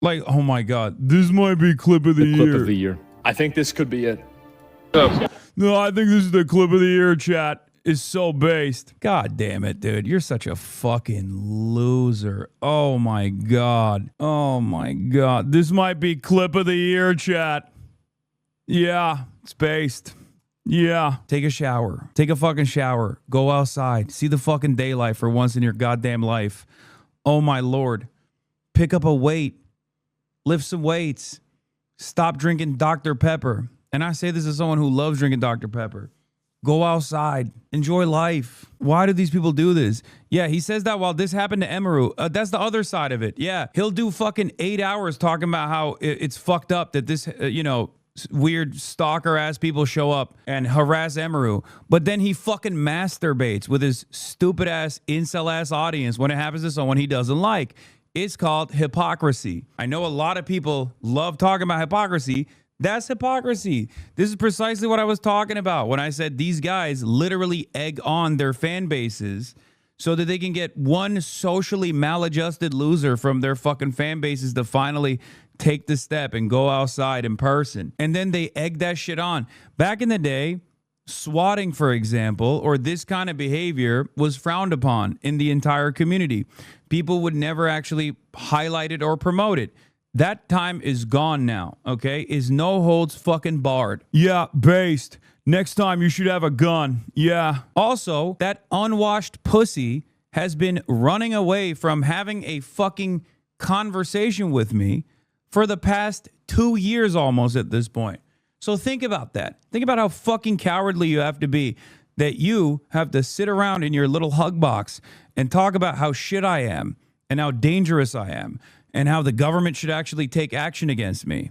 Like, oh my God, this might be clip of the year. Clip of the year. I think this could be it. No, I think this is the clip of the year, chat. Is so based. God damn it, dude. You're such a fucking loser. Oh my God. Oh my God. This might be clip of the year, chat. Yeah, it's based. Yeah. Take a shower. Take a fucking shower. Go outside. See the fucking daylight for once in your goddamn life. Oh my Lord. Pick up a weight. Lift some weights. Stop drinking Dr. Pepper. And I say this as someone who loves drinking Dr. Pepper. Go outside. Enjoy life. Why do these people do this? Yeah, he says that while this happened to Emaru. That's the other side of it. Yeah, he'll do fucking 8 hours talking about how it's fucked up that this, weird stalker-ass people show up and harass Emaru. But then he fucking masturbates with his stupid-ass, incel-ass audience when it happens to someone he doesn't like. It's called hypocrisy. I know a lot of people love talking about hypocrisy. That's hypocrisy. This is precisely what I was talking about when I said these guys literally egg on their fan bases so that they can get one socially maladjusted loser from their fucking fan bases to finally take the step and go outside in person. And then they egg that shit on. Back in the day, swatting, for example, or this kind of behavior was frowned upon in the entire community. People would never actually highlight it or promote it. That time is gone now, okay? Is no holds fucking barred. Yeah, based. Next time you should have a gun. Yeah. Also, that unwashed pussy has been running away from having a fucking conversation with me for the past 2 years almost at this point. So think about that. Think about how fucking cowardly you have to be that you have to sit around in your little hug box and talk about how shit I am and how dangerous I am and how the government should actually take action against me,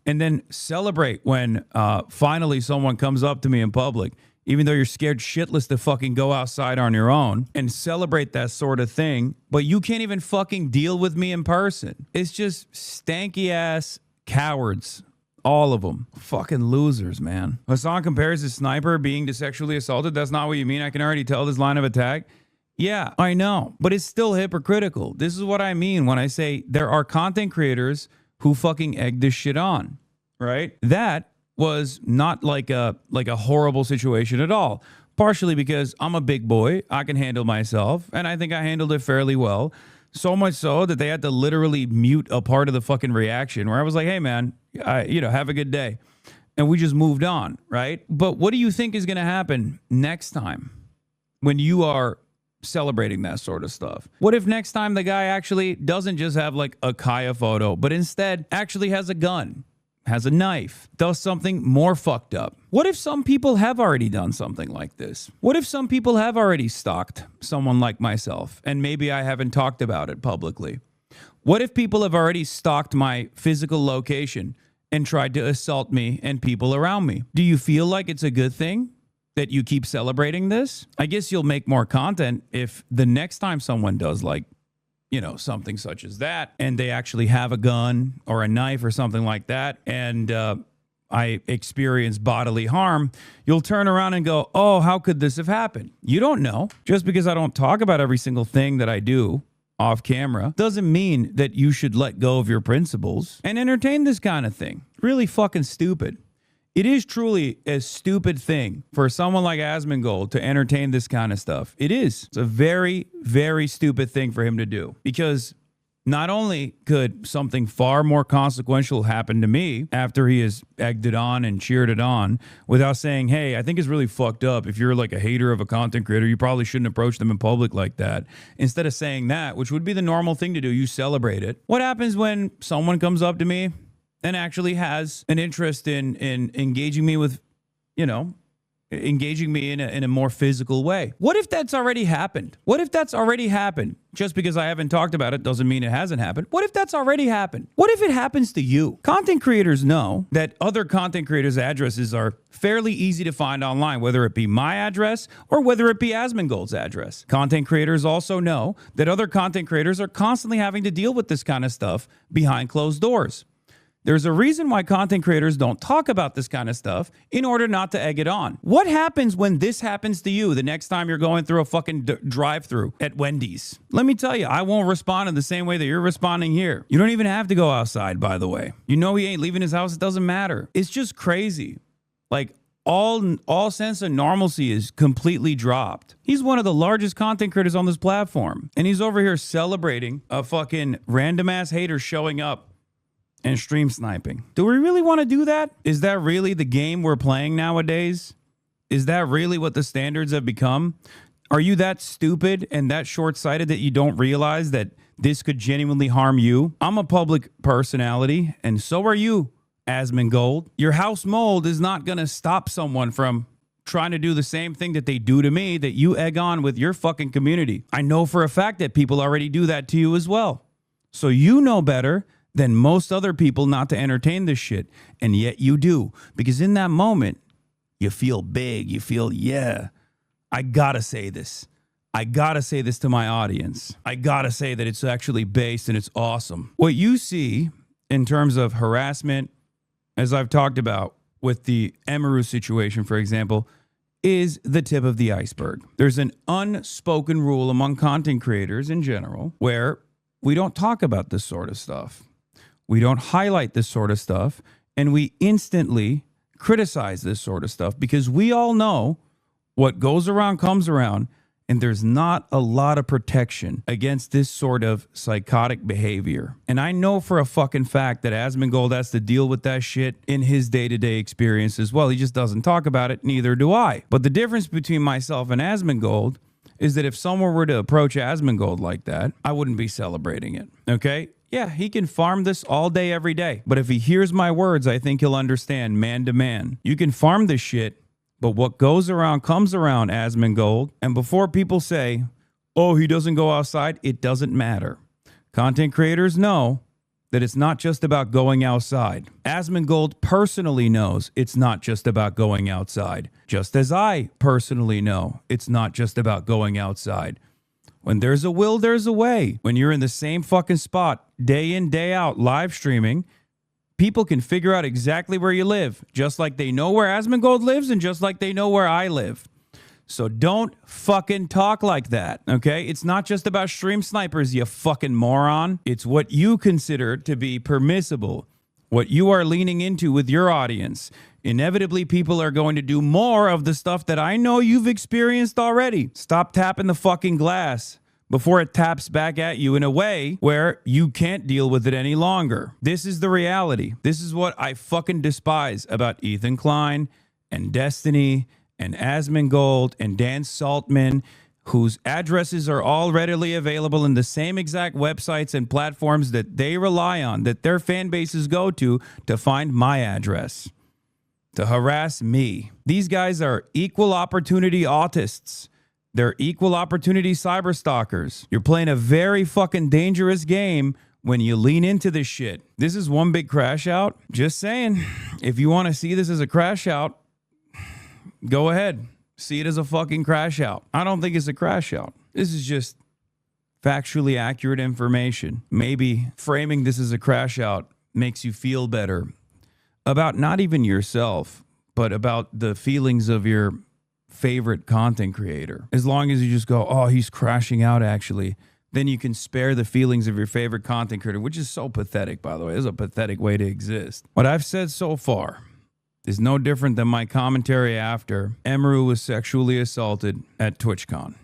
and then celebrate when finally someone comes up to me in public, even though you're scared shitless to fucking go outside on your own and celebrate that sort of thing, but you can't even fucking deal with me in person. It's just stanky ass cowards. All of them. Fucking losers, man. Hasan compares his sniper being to sexually assaulted. That's not what you mean. I can already tell this line of attack. Yeah, I know, but it's still hypocritical. This is what I mean when I say there are content creators who fucking egg this shit on, right? That was not like a horrible situation at all. Partially because I'm a big boy, I can handle myself, and I think I handled it fairly well. So much so that they had to literally mute a part of the fucking reaction where I was like, hey man, have a good day. And we just moved on, right? But what do you think is going to happen next time when you are celebrating that sort of stuff? What if next time the guy actually doesn't just have like a Kaya photo, but instead actually has a gun, has a knife, does something more fucked up? What if some people have already done something like this? What if some people have already stalked someone like myself and maybe I haven't talked about it publicly? What if people have already stalked my physical location and tried to assault me and people around me? Do you feel like it's a good thing that you keep celebrating this? I guess you'll make more content if the next time someone does like, something such as that, and they actually have a gun or a knife or something like that, and I experience bodily harm, you'll turn around and go, oh, how could this have happened? You don't know. Just because I don't talk about every single thing that I do off camera doesn't mean that you should let go of your principles and entertain this kind of thing. Really fucking stupid. It is truly a stupid thing for someone like ASMONGOLD to entertain this kind of stuff. It is. It's a very, very stupid thing for him to do, because not only could something far more consequential happen to me after he has egged it on and cheered it on without saying, hey, I think it's really fucked up. If you're like a hater of a content creator, you probably shouldn't approach them in public like that. Instead of saying that, which would be the normal thing to do, you celebrate it. What happens when someone comes up to me and actually has an interest in engaging me with, engaging me in a more physical way? What if that's already happened? What if that's already happened? Just because I haven't talked about it doesn't mean it hasn't happened. What if that's already happened? What if it happens to you? Content creators know that other content creators' addresses are fairly easy to find online, whether it be my address or whether it be ASMONGOLD's address. Content creators also know that other content creators are constantly having to deal with this kind of stuff behind closed doors. There's a reason why content creators don't talk about this kind of stuff in order not to egg it on. What happens when this happens to you the next time you're going through a fucking drive-through at Wendy's? Let me tell you, I won't respond in the same way that you're responding here. You don't even have to go outside, by the way. You know he ain't leaving his house. It doesn't matter. It's just crazy. Like, all sense of normalcy is completely dropped. He's one of the largest content creators on this platform. And he's over here celebrating a fucking random-ass hater showing up and stream sniping. Do we really want to do that? Is that really the game we're playing nowadays? Is that really what the standards have become? Are you that stupid and that short-sighted that you don't realize that this could genuinely harm you? I'm a public personality, and so are you, ASMONGOLD. Your house mold is not going to stop someone from trying to do the same thing that they do to me that you egg on with your fucking community. I know for a fact that people already do that to you as well. So you know better than most other people not to entertain this shit. And yet you do. Because in that moment, you feel big. You feel, yeah, I gotta say this. I gotta say this to my audience. I gotta say that it's actually based and it's awesome. What you see in terms of harassment, as I've talked about with the Emaru situation, for example, is the tip of the iceberg. There's an unspoken rule among content creators in general where we don't talk about this sort of stuff. We don't highlight this sort of stuff, and we instantly criticize this sort of stuff because we all know what goes around comes around, and there's not a lot of protection against this sort of psychotic behavior. And I know for a fucking fact that ASMONGOLD has to deal with that shit in his day-to-day experience as well. He just doesn't talk about it, neither do I. But the difference between myself and ASMONGOLD is that if someone were to approach ASMONGOLD like that, I wouldn't be celebrating it, okay? Yeah, he can farm this all day, every day. But if he hears my words, I think he'll understand man to man. You can farm this shit, but what goes around comes around, ASMONGOLD. And before people say, oh, he doesn't go outside, it doesn't matter. Content creators know that it's not just about going outside. ASMONGOLD personally knows it's not just about going outside. Just as I personally know it's not just about going outside. When there's a will, there's a way. When you're in the same fucking spot, day in, day out, live streaming, people can figure out exactly where you live, just like they know where ASMONGOLD lives and just like they know where I live. So don't fucking talk like that, okay? It's not just about stream snipers, you fucking moron. It's what you consider to be permissible, what you are leaning into with your audience. Inevitably, people are going to do more of the stuff that I know you've experienced already. Stop tapping the fucking glass before it taps back at you in a way where you can't deal with it any longer. This is the reality. This is what I fucking despise about Ethan Klein and Destiny and ASMONGOLD and Dan Saltman, whose addresses are all readily available in the same exact websites and platforms that they rely on, that their fan bases go to find my address, to harass me. These guys are equal opportunity autists. They're equal opportunity cyber stalkers. You're playing a very fucking dangerous game when you lean into this shit. This is one big crash out. Just saying, if you want to see this as a crash out, go ahead. See it as a fucking crash out. I don't think it's a crash out. This is just factually accurate information. Maybe framing this as a crash out makes you feel better about not even yourself, but about the feelings of your favorite content creator. As long as you just go, oh, he's crashing out actually, then you can spare the feelings of your favorite content creator, which is so pathetic, by the way. It's a pathetic way to exist. What I've said so far is no different than my commentary after Emaru was sexually assaulted at TwitchCon,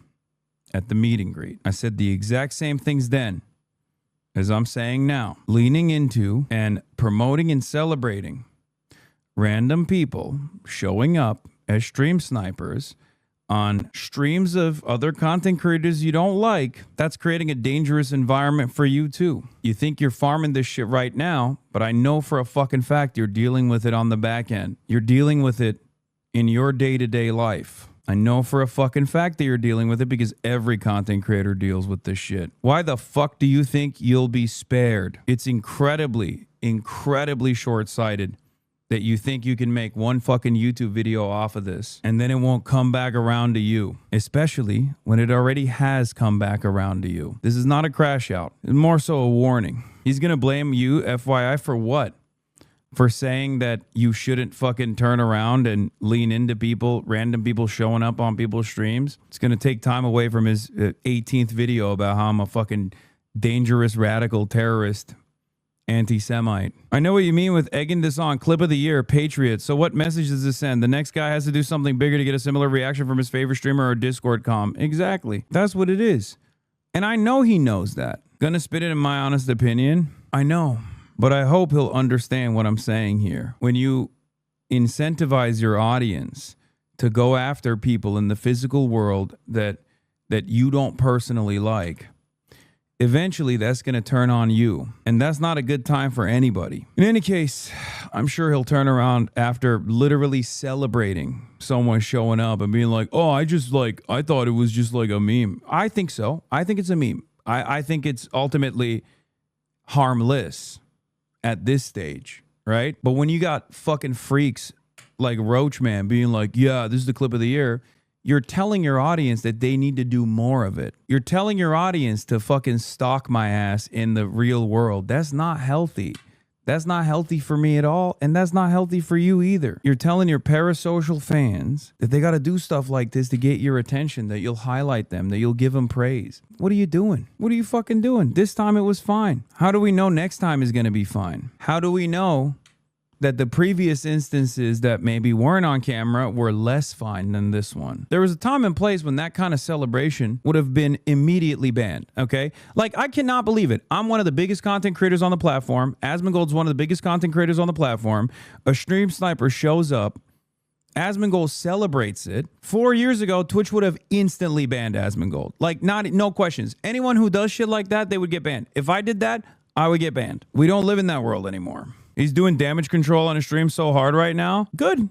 at the meet and greet. I said the exact same things then as I'm saying now, leaning into and promoting and celebrating random people showing up as stream snipers on streams of other content creators you don't like. That's creating a dangerous environment for you too. You think you're farming this shit right now, but I know for a fucking fact you're dealing with it on the back end. You're dealing with it in your day-to-day life. I know for a fucking fact that you're dealing with it because every content creator deals with this shit. Why the fuck do you think you'll be spared? It's incredibly, incredibly short-sighted that you think you can make one fucking YouTube video off of this and then it won't come back around to you, especially when it already has come back around to you. This is not a crash out. It's more so a warning. He's going to blame you, FYI, for what? for saying that you shouldn't fucking turn around and lean into people, random people showing up on people's streams. It's going to take time away from his 18th video about how I'm a fucking dangerous radical terrorist anti-Semite. I know what you mean with egging this on. Clip of the year, Patriot. So what message does this send? The next guy has to do something bigger to get a similar reaction from his favorite streamer or Discord com. Exactly. That's what it is. And I know he knows that. Gonna spit it in my honest opinion. I know. But I hope he'll understand what I'm saying here. When you incentivize your audience to go after people in the physical world that you don't personally like, eventually that's going to turn on you. And that's not a good time for anybody. In any case, I'm sure he'll turn around after literally celebrating someone showing up and being like, oh, I thought it was just like a meme. I think so. I think it's a meme. I think it's ultimately harmless at this stage, right? But when you got fucking freaks like Roach Man being like, yeah, this is the clip of the year, you're telling your audience that they need to do more of it. You're telling your audience to fucking stalk my ass in the real world. That's not healthy. That's not healthy for me at all, and that's not healthy for you either. You're telling your parasocial fans that they got to do stuff like this to get your attention, that you'll highlight them, that you'll give them praise. What are you doing? What are you fucking doing? This time it was fine. How do we know next time is going to be fine? How do we know that the previous instances that maybe weren't on camera were less fine than this one? There was a time and place when that kind of celebration would have been immediately banned, okay? Like, I cannot believe it. I'm one of the biggest content creators on the platform. ASMONGOLD's one of the biggest content creators on the platform. A stream sniper shows up. ASMONGOLD celebrates it. 4 years ago, Twitch would have instantly banned ASMONGOLD. Like, no questions. Anyone who does shit like that, they would get banned. If I did that, I would get banned. We don't live in that world anymore. He's doing damage control on his stream so hard right now. Good.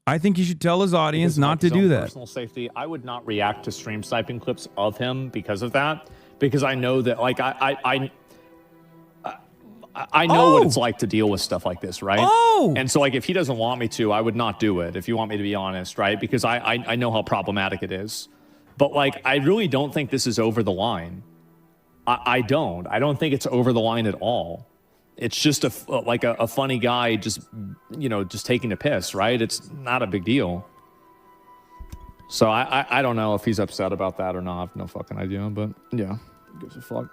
I think he should tell his audience not to do that. Personal safety. I would not react to stream sniping clips of him because of that. Because I know that, like, I know what it's like to deal with stuff like this, right? And so, like, if he doesn't want me to, I would not do it. If you want me to be honest, right? Because I know how problematic it is. But, like, I really don't think this is over the line. I don't think it's over the line at all. It's just a funny guy just, you know, just taking a piss, right? It's not a big deal. So I don't know if he's upset about that or not. I have no fucking idea, but yeah, who gives a fuck.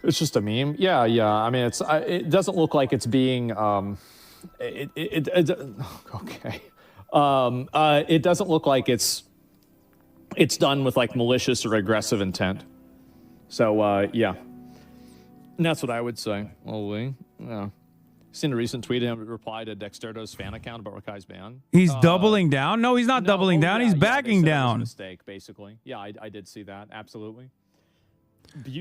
It's just a meme. Yeah. I mean, it doesn't look like it's being, okay. It doesn't look like it's done with like malicious or aggressive intent. So, yeah. And that's what I would say. Yeah. Seen a recent tweet of him reply to Dexterdo's fan account about Rakai's ban. He's doubling down? No, he's not doubling down. He's backing down. It was a mistake, basically. Yeah, I did see that. Absolutely.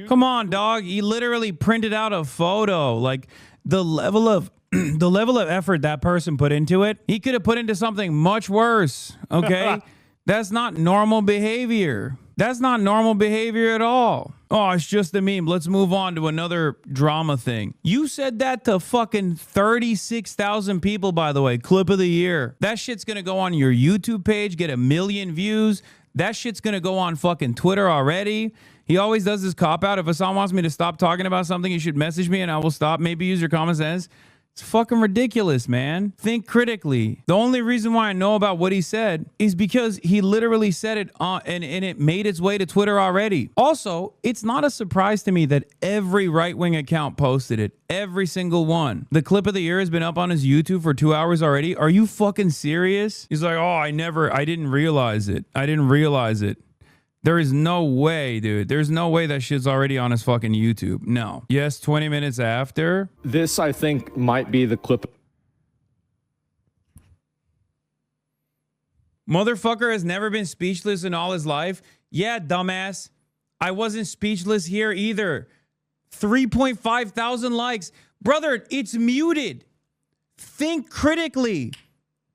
Come on, dog. He literally printed out a photo. Like, the level of effort that person put into it, he could have put into something much worse. Okay? That's not normal behavior. That's not normal behavior at all. Oh, it's just a meme. Let's move on to another drama thing. You said that to fucking 36,000 people, by the way. Clip of the year. That shit's gonna go on your YouTube page, get 1 million views. That shit's gonna go on fucking Twitter already. He always does this cop-out. If Hasan wants me to stop talking about something, you should message me and I will stop. Maybe use your common sense. It's fucking ridiculous, man. Think critically. The only reason why I know about what he said is because he literally said it on, and it made its way to Twitter already. Also, it's not a surprise to me that every right-wing account posted it. Every single one. The clip of the year has been up on his YouTube for 2 hours already. Are you fucking serious? He's like, oh, I didn't realize it. I didn't realize it. There is no way, dude. There's no way that shit's already on his fucking YouTube. No. Yes, 20 minutes after. This, I think, might be the clip. Motherfucker has never been speechless in all his life. Yeah, dumbass. I wasn't speechless here either. 3.5 thousand likes. Brother, it's muted. Think critically.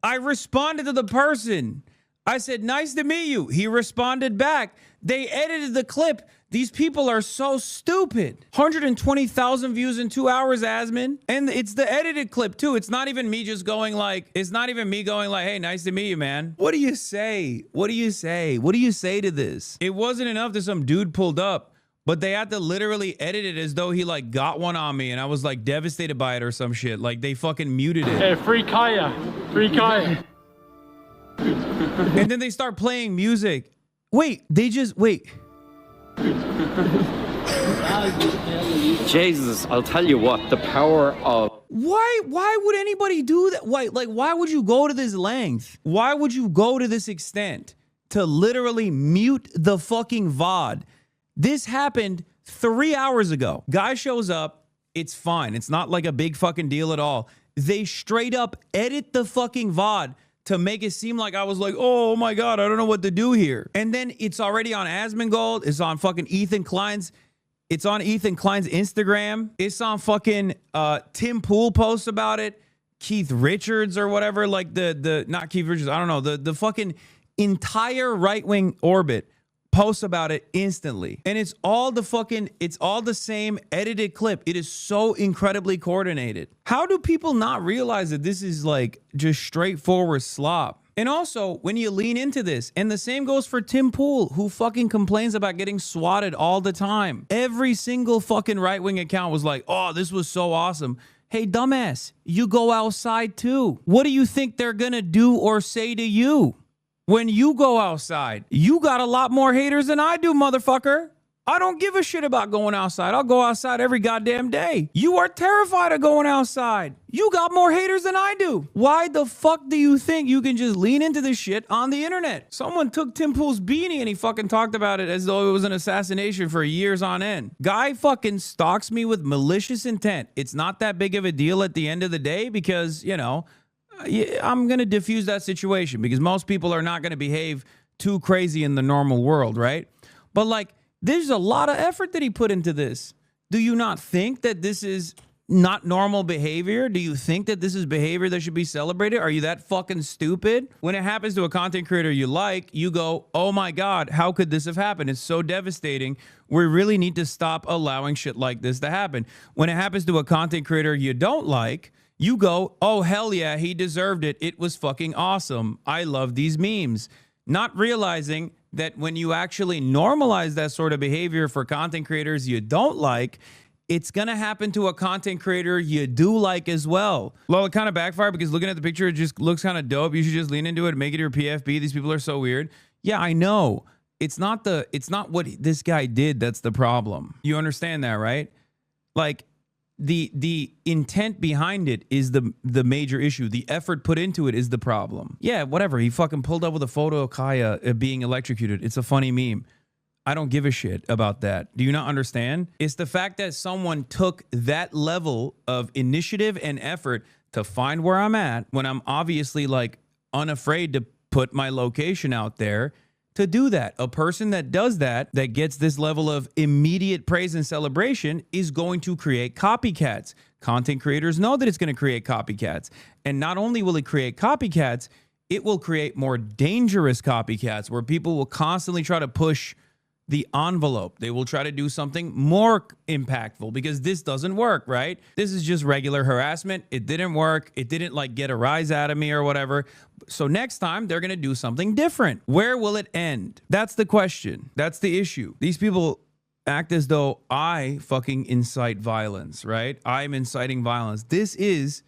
I responded to the person. I said, nice to meet you. He responded back. They edited the clip. These people are so stupid. 120,000 views in 2 hours, Asmon. And it's the edited clip too. It's not even me just going like, hey, nice to meet you, man. What do you say? What do you say? What do you say to this? It wasn't enough that some dude pulled up, But they had to literally edit it as though he like got one on me and I was like devastated by it or some shit. Like they fucking muted it. Hey, free Kaya. Free Kaya. And then they start playing music. Wait, wait. Jesus, I'll tell you what, the power of... Why would anybody do that? Why would you go to this length? Why would you go to this extent to literally mute the fucking VOD? This happened 3 hours ago. Guy shows up. It's fine. It's not like a big fucking deal at all. They straight up edit the fucking VOD to make it seem like I was like, oh my God, I don't know what to do here. And then it's already on ASMONGOLD. It's on fucking Ethan Klein's. It's on Ethan Klein's Instagram. It's on fucking Tim Pool posts about it. Keith Richards or whatever, like not Keith Richards, I don't know. The fucking entire right-wing orbit posts about it instantly. And it's all the same edited clip. It is so incredibly coordinated. How do people not realize that this is like just straightforward slop? And also, when you lean into this, and the same goes for Tim Pool, who fucking complains about getting swatted all the time. Every single fucking right-wing account was like, oh, this was so awesome. Hey, dumbass, you go outside too. What do you think they're gonna do or say to you when you go outside? You got a lot more haters than I do, motherfucker. I don't give a shit about going outside. I'll go outside every goddamn day. You are terrified of going outside. You got more haters than I do. Why the fuck do you think you can just lean into this shit on the internet? Someone took Tim Pool's beanie and he fucking talked about it as though it was an assassination for years on end. Guy fucking stalks me with malicious intent. It's not that big of a deal at the end of the day because, you know, I'm going to diffuse that situation because most people are not going to behave too crazy in the normal world, right? But like, there's a lot of effort that he put into this. Do you not think that this is not normal behavior? Do you think that this is behavior that should be celebrated? Are you that fucking stupid? When it happens to a content creator you like, you go, oh my God, how could this have happened? It's so devastating. We really need to stop allowing shit like this to happen. When it happens to a content creator you don't like, you go, oh hell yeah, he deserved it. It was fucking awesome. I love these memes. Not realizing that when you actually normalize that sort of behavior for content creators you don't like, it's going to happen to a content creator you do like as well. Well, it kind of backfired because looking at the picture, it just looks kind of dope. You should just lean into it and make it your PFB. These people are so weird. Yeah, I know. It's not what this guy did that's the problem. You understand that, right? Like, the intent behind it is the major issue. The effort put into it is the problem. Yeah, whatever. He fucking pulled up with a photo of Kaya being electrocuted. It's a funny meme. I don't give a shit about that. Do you not understand? It's the fact that someone took that level of initiative and effort to find where I'm at when I'm obviously like unafraid to put my location out there to do that. A person that does that gets this level of immediate praise and celebration is going to create copycats. Content creators know that it's going to create copycats. And not only will it create copycats, it will create more dangerous copycats where people will constantly try to push the envelope. They will try to do something more impactful because this doesn't work, right? This is just regular harassment. It didn't work. It didn't like get a rise out of me or whatever. So next time they're going to do something different. Where will it end? That's the question. That's the issue. These people act as though I fucking incite violence, right? I'm inciting violence. This is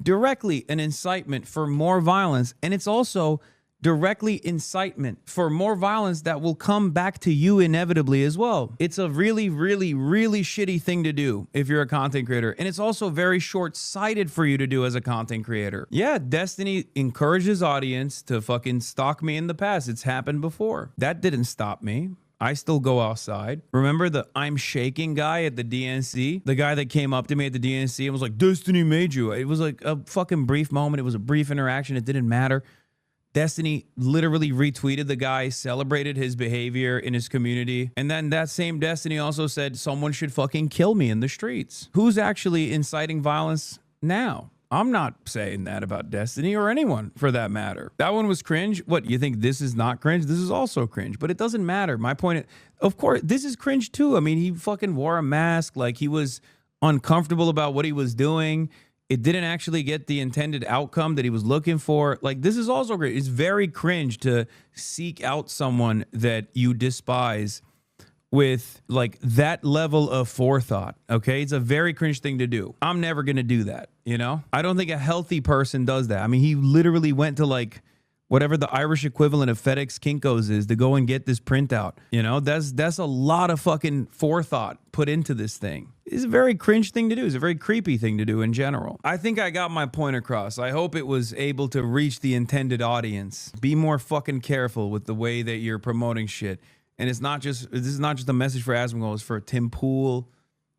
directly an incitement for more violence. And it's also directly incitement for more violence that will come back to you inevitably as well. It's a really, really, really shitty thing to do if you're a content creator. And it's also very short-sighted for you to do as a content creator. Yeah, Destiny encouraged his audience to fucking stalk me in the past. It's happened before. That didn't stop me. I still go outside. Remember the I'm shaking guy at the DNC? The guy that came up to me at the DNC and was like, Destiny made you. It was like a fucking brief moment. It was a brief interaction. It didn't matter. Destiny literally retweeted the guy, celebrated his behavior in his community. And then that same Destiny also said someone should fucking kill me in the streets. Who's actually inciting violence now? I'm not saying that about Destiny or anyone for that matter. That one was cringe. What, you think this is not cringe? This is also cringe, but it doesn't matter. My point is, of course, this is cringe too. I mean, he fucking wore a mask like he was uncomfortable about what he was doing. It didn't actually get the intended outcome that he was looking for. Like, this is also great. It's very cringe to seek out someone that you despise with like that level of forethought. Okay. It's a very cringe thing to do. I'm never going to do that. You know, I don't think a healthy person does that. I mean, he literally went to like whatever the Irish equivalent of FedEx Kinko's is to go and get this printout. You know, that's a lot of fucking forethought put into this thing. It's a very cringe thing to do. It's a very creepy thing to do in general. I think I got my point across. I hope it was able to reach the intended audience. Be more fucking careful with the way that you're promoting shit. And this is not just a message for Asmongold. It's for Tim Pool.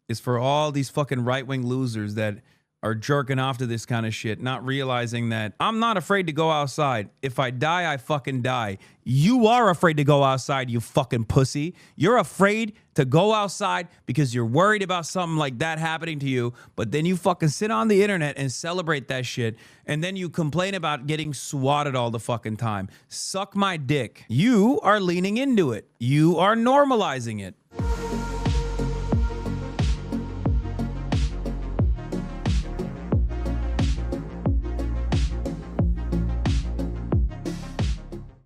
It's for all these fucking right-wing losers that are jerking off to this kind of shit, not realizing that I'm not afraid to go outside. If I die, I fucking die. You are afraid to go outside, you fucking pussy. You're afraid to go outside because you're worried about something like that happening to you, but then you fucking sit on the internet and celebrate that shit, and then you complain about getting swatted all the fucking time. Suck my dick. You are leaning into it. You are normalizing it.